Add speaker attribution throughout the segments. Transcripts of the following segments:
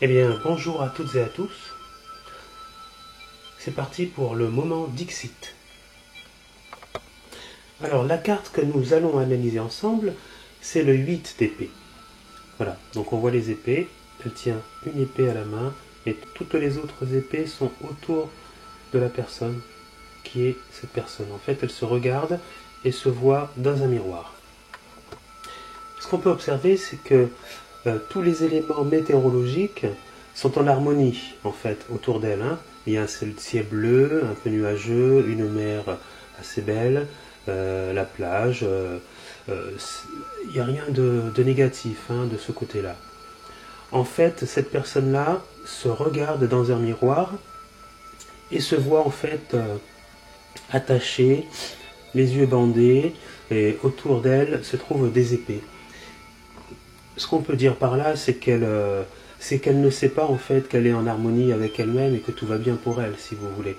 Speaker 1: Eh bien, bonjour à toutes et à tous. C'est parti pour le moment Dixit. Alors, la carte que nous allons analyser ensemble, c'est le 8 d'épée. Voilà, donc on voit les épées. Elle tient une épée à la main et toutes les autres épées sont autour de la personne qui est cette personne. En fait, elle se regarde et se voit dans un miroir. Ce qu'on peut observer, c'est que tous les éléments météorologiques sont en harmonie en fait autour d'elle. Il y a un ciel bleu, un peu nuageux, une mer assez belle, la plage. Il n'y a rien de négatif de ce côté-là. En fait, cette personne-là se regarde dans un miroir et se voit en fait attachée, les yeux bandés, et autour d'elle se trouvent des épées. Ce qu'on peut dire par là, c'est qu'elle ne sait pas en fait qu'elle est en harmonie avec elle-même et que tout va bien pour elle, si vous voulez.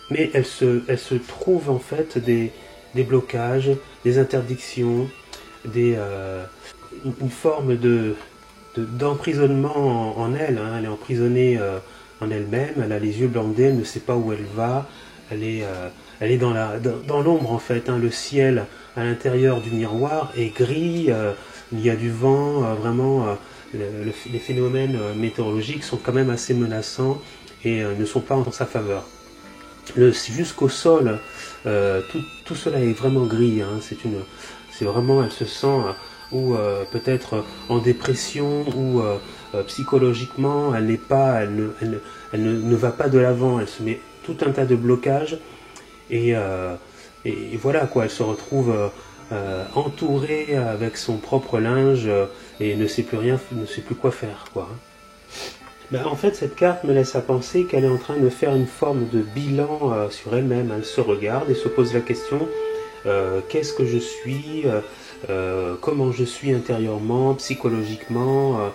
Speaker 1: Mais elle se trouve en fait des blocages, des interdictions, une forme d'emprisonnement en elle. Elle est emprisonnée en elle-même, elle a les yeux bandés, elle ne sait pas où elle va, elle est dans l'ombre en fait. Le ciel à l'intérieur du miroir est gris, il y a du vent, vraiment les phénomènes météorologiques sont quand même assez menaçants et ne sont pas en sa faveur. Jusqu'au sol, tout cela est vraiment gris. C'est vraiment, elle se sent ou peut-être en dépression ou psychologiquement, elle ne va pas de l'avant. Elle se met tout un tas de blocages et voilà quoi. Elle se retrouve entourée avec son propre linge et ne sait plus quoi faire quoi. En fait, cette carte me laisse à penser qu'elle est en train de faire une forme de bilan sur elle-même. Elle se regarde et se pose la question qu'est-ce que je suis, comment je suis intérieurement, psychologiquement,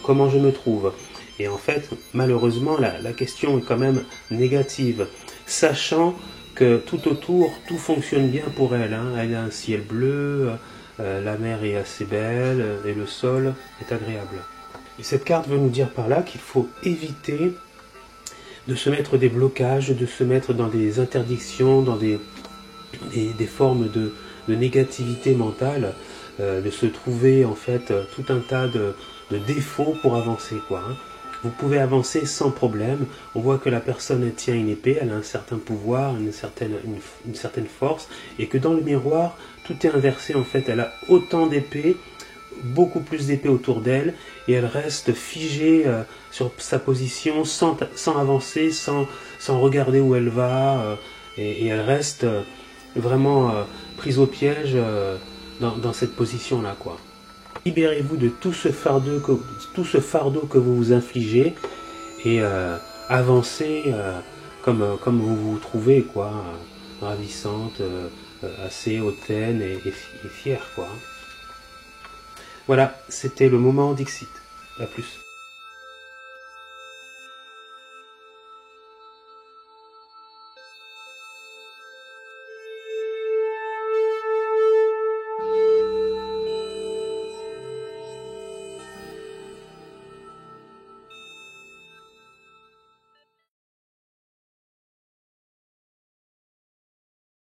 Speaker 1: comment je me trouve. Et en fait, malheureusement, la question est quand même négative, sachant que tout autour, tout fonctionne bien pour elle. Elle a un ciel bleu, la mer est assez belle et le sol est agréable. Et cette carte veut nous dire par là qu'il faut éviter de se mettre des blocages, de se mettre dans des interdictions, dans des formes de négativité mentale, de se trouver en fait tout un tas de défauts pour avancer quoi. Vous pouvez avancer sans problème. On voit que la personne tient une épée, elle a un certain pouvoir, une certaine force, et que dans le miroir, tout est inversé en fait. Elle a autant d'épées, beaucoup plus d'épées autour d'elle, et elle reste figée sur sa position sans avancer, sans regarder où elle va, et elle reste vraiment prise au piège dans cette position-là quoi. Libérez-vous de tout ce fardeau que vous vous infligez et avancez comme vous vous trouvez quoi, ravissante, assez hautaine et fière quoi. Voilà, c'était le moment Dixit. À plus.